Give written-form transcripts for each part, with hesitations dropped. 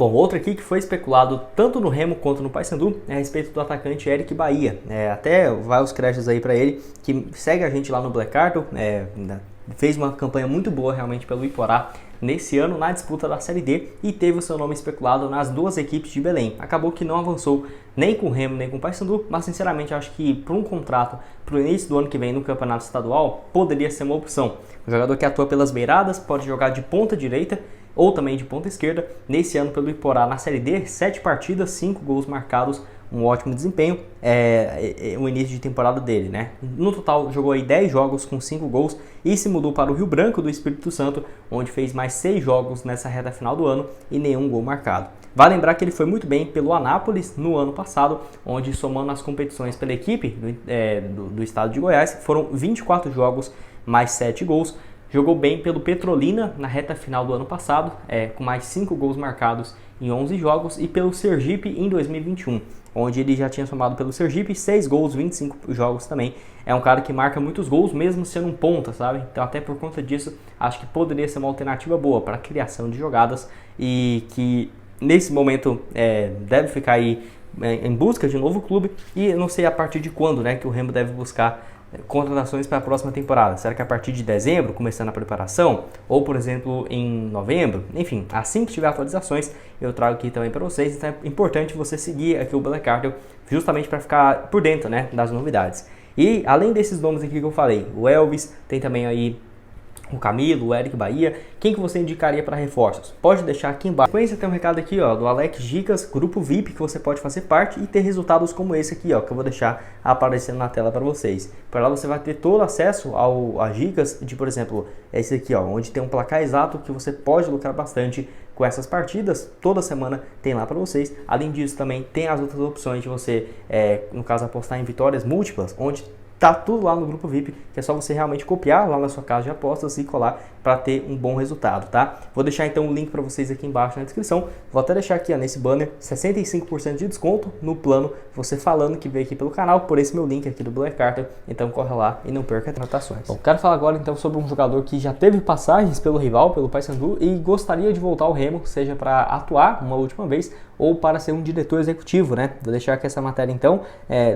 Bom, outro aqui que foi especulado tanto no Remo quanto no Paysandu é a respeito do atacante Eric Bahia. Até vai os créditos aí para ele, que segue a gente lá no Black Carton, fez uma campanha muito boa realmente pelo Iporá nesse ano na disputa da Série D e teve o seu nome especulado nas duas equipes de Belém. Acabou que não avançou nem com o Remo nem com o Paysandu, mas sinceramente acho que para um contrato para o início do ano que vem no campeonato estadual poderia ser uma opção. Um jogador que atua pelas beiradas, pode jogar de ponta direita ou também de ponta esquerda. Nesse ano pelo Iporá na Série D, 7 partidas, 5 gols marcados, um ótimo desempenho, o início de temporada dele, né? No total jogou aí 10 jogos com 5 gols e se mudou para o Rio Branco do Espírito Santo, onde fez mais 6 jogos nessa reta final do ano e nenhum gol marcado. Vale lembrar que ele foi muito bem pelo Anápolis no ano passado, onde somando as competições pela equipe do estado de Goiás, foram 24 jogos mais 7 gols. Jogou bem pelo Petrolina na reta final do ano passado, com mais 5 gols marcados em 11 jogos, e pelo Sergipe em 2021, onde ele já tinha somado pelo Sergipe 6 gols, 25 jogos também. É um cara que marca muitos gols, mesmo sendo um ponta, sabe? Então até por conta disso, acho que poderia ser uma alternativa boa para a criação de jogadas e que nesse momento deve ficar aí em busca de um novo clube, e não sei a partir de quando, né, que o Remo deve buscar contratações para a próxima temporada. Será que a partir de dezembro, começando a preparação? Ou, por exemplo, em novembro? Enfim, assim que tiver atualizações, eu trago aqui também para vocês. Então é importante você seguir aqui o Black Carton, justamente para ficar por dentro, né, das novidades. E além desses nomes aqui que eu falei, o Elvis, tem também aí o Camilo, o Eric Bahia. Quem que você indicaria para reforços? Pode deixar aqui embaixo. Na sequência tem um recado aqui, ó, do Alex Dicas, grupo VIP, que você pode fazer parte e ter resultados como esse aqui, ó, que eu vou deixar aparecendo na tela para vocês. Por lá você vai ter todo acesso às dicas de, por exemplo, esse aqui, ó, onde tem um placar exato que você pode lucrar bastante com essas partidas. Toda semana tem lá para vocês. Além disso, também tem as outras opções de você, no caso, apostar em vitórias múltiplas, onde tá tudo lá no grupo VIP, que é só você realmente copiar lá na sua casa de apostas e colar para ter um bom resultado, tá? Vou deixar então o link para vocês aqui embaixo na descrição. Vou até deixar aqui, ó, nesse banner 65% de desconto no plano, você falando que veio aqui pelo canal por esse meu link aqui do Black Carton. Então corre lá e não perca as anotações. Bom, quero falar agora então sobre um jogador que já teve passagens pelo rival, pelo Paysandu, e gostaria de voltar ao Remo, seja para atuar uma última vez ou para ser um diretor executivo, né? Vou deixar aqui essa matéria então,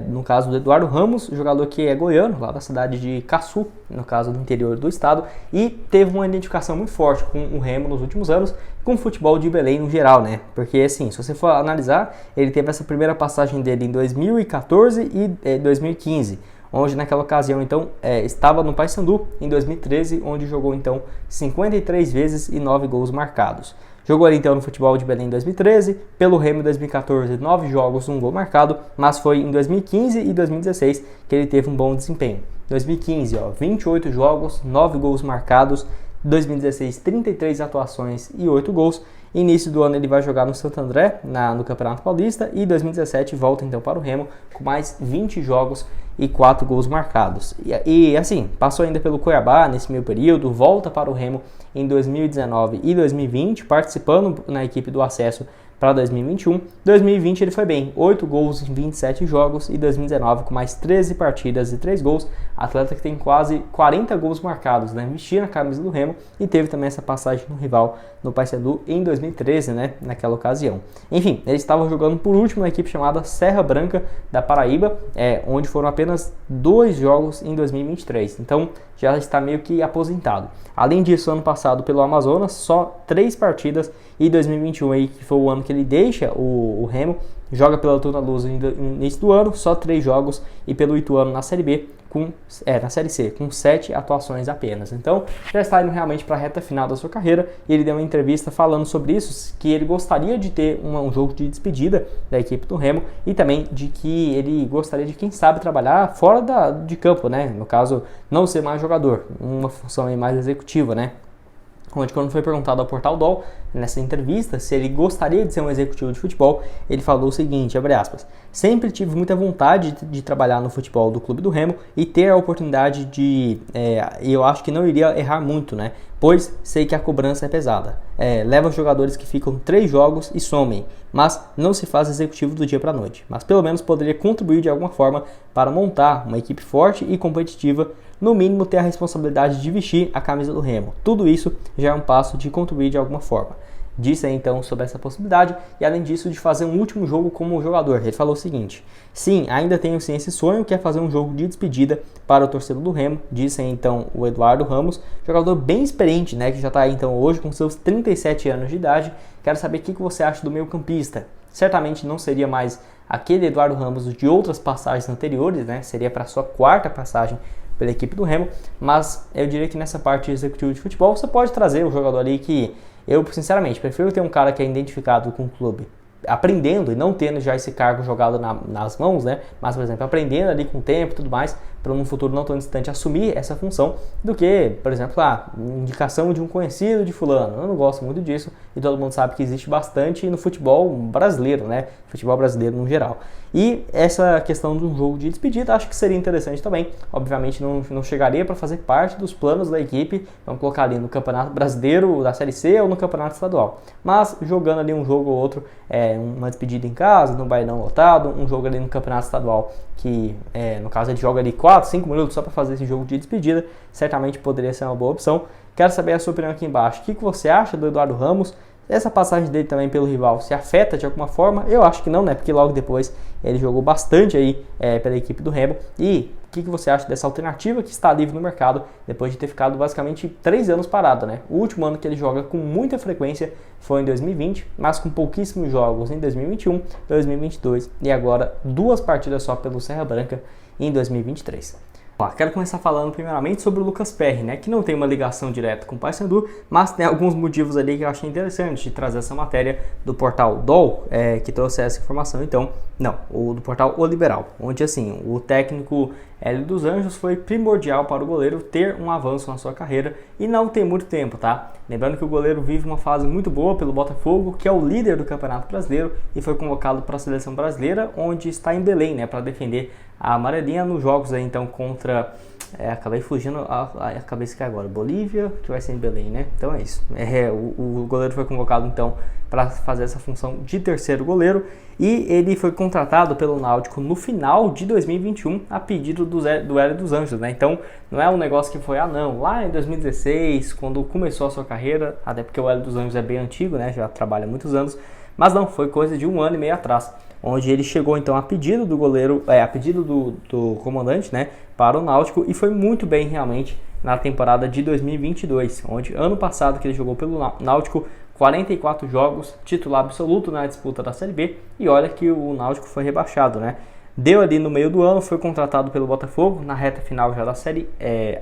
no caso do Eduardo Ramos, jogador que é goiano, lá da cidade de Caçu, no caso do interior do estado, e teve uma identificação muito forte com o Remo nos últimos anos, com o futebol de Belém no geral, né? Porque assim, se você for analisar, ele teve essa primeira passagem dele em 2014 e 2015, onde naquela ocasião então estava no Paysandu, em 2013, onde jogou então 53 vezes e 9 gols marcados. Jogou ali então no futebol de Belém em 2013, pelo Remo em 2014, 9 jogos, 1 gol marcado, mas foi em 2015 e 2016 que ele teve um bom desempenho. 2015, 28 jogos, 9 gols marcados, 2016, 33 atuações e 8 gols. Início do ano ele vai jogar no Santo André, no Campeonato Paulista, e 2017 volta então para o Remo com mais 20 jogos e 4 gols marcados. E assim, passou ainda pelo Cuiabá nesse meio período, volta para o Remo em 2019 e 2020, participando na equipe do acesso para 2021. 2020 ele foi bem, 8 gols em 27 jogos, e 2019 com mais 13 partidas e 3 gols. Atleta que tem quase 40 gols marcados, né? Vestia na camisa do Remo e teve também essa passagem no rival no Paysandu em 2013, né? Naquela ocasião. Enfim, eles estavam jogando por último na equipe chamada Serra Branca da Paraíba, onde foram apenas 2 jogos em 2023. Então já está meio que aposentado. Além disso, ano passado pelo Amazonas, só 3 partidas, e 2021 aí, que foi o ano que ele deixa o Remo, joga pela Tuna Luz no início do ano, só 3 jogos, e pelo Ituano na Série B, na Série C, com 7 atuações apenas. Então, já está indo realmente para a reta final da sua carreira, e ele deu uma entrevista falando sobre isso, que ele gostaria de ter um jogo de despedida da equipe do Remo, e também de que ele gostaria de, quem sabe, trabalhar fora de campo, né? No caso, não ser mais jogador, uma função aí mais executiva, né? Onde, quando foi perguntado ao Portal DOL, nessa entrevista, se ele gostaria de ser um executivo de futebol, ele falou o seguinte, abre aspas: sempre tive muita vontade de trabalhar no futebol do Clube do Remo e ter a oportunidade e eu acho que não iria errar muito, né? Pois sei que a cobrança é pesada. Leva jogadores que ficam 3 jogos e somem, mas não se faz executivo do dia para a noite. Mas pelo menos poderia contribuir de alguma forma para montar uma equipe forte e competitiva, no mínimo ter a responsabilidade de vestir a camisa do Remo. Tudo isso já é um passo de contribuir de alguma forma. disse aí então sobre essa possibilidade e além disso de fazer um último jogo como jogador. Ele falou o seguinte: sim, ainda tenho sim esse sonho que é fazer um jogo de despedida para o torcedor do Remo, disse aí então o Eduardo Ramos, jogador bem experiente, né, que já está aí então hoje com seus 37 anos de idade. Quero saber o que você acha do meio-campista. Certamente não seria mais aquele Eduardo Ramos de outras passagens anteriores, né? Seria para sua quarta passagem pela equipe do Remo, mas eu diria que nessa parte executiva de futebol você pode trazer um jogador ali que eu, sinceramente, prefiro ter um cara que é identificado com o clube, aprendendo e não tendo já esse cargo jogado nas mãos, né? Mas, por exemplo, aprendendo ali com o tempo e tudo mais, para num futuro não tão distante assumir essa função, do que, por exemplo, a indicação de um conhecido de fulano. Eu não gosto muito disso e todo mundo sabe que existe bastante no futebol brasileiro, né? Futebol brasileiro no geral. E essa questão de um jogo de despedida acho que seria interessante também. Obviamente não chegaria para fazer parte dos planos da equipe, vamos colocar ali no Campeonato Brasileiro da Série C ou no Campeonato Estadual. Mas jogando ali um jogo ou outro, uma despedida em casa, no Bainão lotado, um jogo ali no Campeonato Estadual que, no caso, ele joga ali 4, 5 minutos só para fazer esse jogo de despedida, certamente poderia ser uma boa opção. Quero saber a sua opinião aqui embaixo. O que você acha do Eduardo Ramos? Essa passagem dele também pelo rival se afeta de alguma forma? Eu acho que não, né? Porque logo depois ele jogou bastante aí pela equipe do Remo. E o que você acha dessa alternativa que está livre no mercado depois de ter ficado basicamente 3 anos parado, né? O último ano que ele joga com muita frequência foi em 2020, mas com pouquíssimos jogos em 2021, 2022 e agora 2 partidas só pelo Serra Branca em 2023. Quero começar falando primeiramente sobre o Lucas Perry, né, que não tem uma ligação direta com o Paysandu, mas tem alguns motivos ali que eu achei interessante de trazer essa matéria do portal DOL, que trouxe essa informação. Então, não, o do portal O Liberal, onde assim, o técnico Hélio dos Anjos foi primordial para o goleiro ter um avanço na sua carreira e não tem muito tempo, tá? Lembrando que o goleiro vive uma fase muito boa pelo Botafogo, que é o líder do Campeonato Brasileiro e foi convocado para a Seleção Brasileira, onde está em Belém, né, para defender a amarelinha nos jogos aí, então contra, acabei fugindo a cabeça que agora, Bolívia, que vai ser em Belém, né? Então é isso. O goleiro foi convocado então para fazer essa função de terceiro goleiro e ele foi contratado pelo Náutico no final de 2021 a pedido do Hélio dos Anjos, né? Então não é um negócio que foi, lá em 2016, quando começou a sua carreira, até porque o Hélio dos Anjos é bem antigo, né? Já trabalha há muitos anos, mas não, foi coisa de 1 ano e meio atrás, onde ele chegou então a pedido do goleiro, a pedido do comandante, né, para o Náutico e foi muito bem realmente na temporada de 2022, onde ano passado que ele jogou pelo Náutico 44 jogos, titular absoluto na disputa da Série B e olha que o Náutico foi rebaixado, né? Deu ali no meio do ano, foi contratado pelo Botafogo na reta final já da Série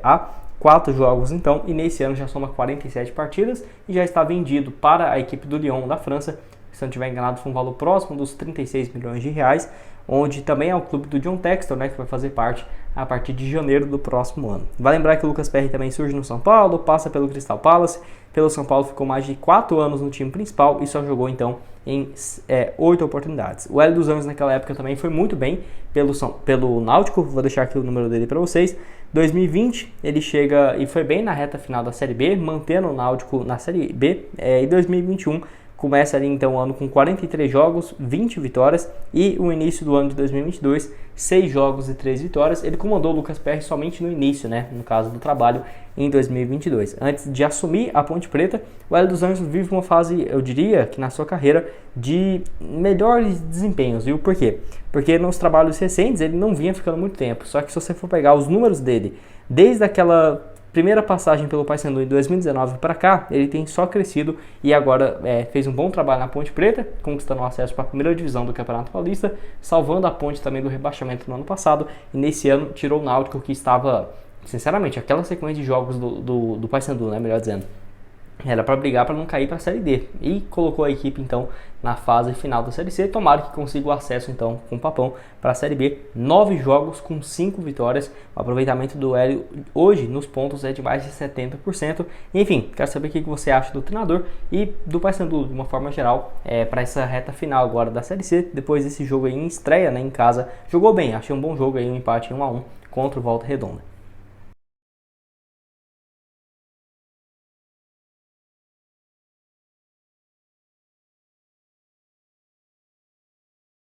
A, 4 jogos então, e nesse ano já soma 47 partidas e já está vendido para a equipe do Lyon da França. Se não estiver enganado, foi um valor próximo dos 36 milhões de reais, onde também é o clube do John Textor, né, que vai fazer parte a partir de janeiro do próximo ano. Vai lembrar que o Lucas Perry também surge no São Paulo, passa pelo Crystal Palace, pelo São Paulo ficou mais de 4 anos no time principal e só jogou então em 8 oportunidades. O Hélio dos Anjos naquela época também foi muito bem pelo Náutico, vou deixar aqui o número dele para vocês. 2020 ele chega e foi bem na reta final da Série B, mantendo o Náutico na Série B, e 2021 começa ali então o ano com 43 jogos, 20 vitórias e o início do ano de 2022, 6 jogos e 3 vitórias. Ele comandou o Lucas Perry somente no início, né, no caso do trabalho em 2022. Antes de assumir a Ponte Preta, o Hélio dos Anjos vive uma fase, eu diria, que na sua carreira de melhores desempenhos. E o porquê? Porque nos trabalhos recentes ele não vinha ficando muito tempo, só que se você for pegar os números dele, desde aquela primeira passagem pelo Paysandu em 2019 para cá, ele tem só crescido e agora fez um bom trabalho na Ponte Preta, conquistando o acesso para a primeira divisão do Campeonato Paulista, salvando a Ponte também do rebaixamento no ano passado e nesse ano tirou o Náutico que estava, sinceramente, aquela sequência de jogos do Paysandu, né, melhor dizendo, era para brigar para não cair para a Série D e colocou a equipe então na fase final da Série C. Tomara que consiga o acesso então com o Papão para a Série B. 9 jogos com 5 vitórias. O aproveitamento do Hélio hoje nos pontos é de mais de 70%. Enfim, quero saber o que você acha do treinador e do Paysandu de uma forma geral para essa reta final agora da Série C. Depois desse jogo aí em estreia, né, em casa, jogou bem. Achei um bom jogo aí, um empate em 1-1 contra o Volta Redonda.